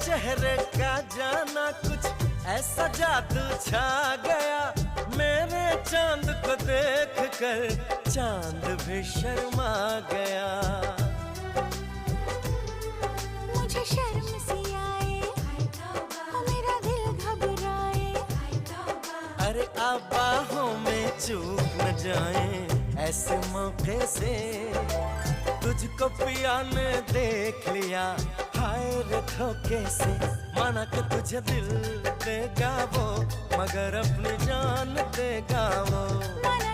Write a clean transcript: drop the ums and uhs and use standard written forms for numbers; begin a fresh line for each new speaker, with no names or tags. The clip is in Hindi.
चेहरे का जाना कुछ ऐसा जादू छा गया, मेरे चांद को देख कर चांद भी शर्मा गया।
मुझे शर्म सी आए, मेरा दिल घबराए।
अरे आप बाहों में चूक न जाए ऐसे मौके से, तुझको पिया ने देख लिया हाय रे धोखे से। माना कि तुझे दिल देगा वो, मगर अपनी जान देगा वो।
माना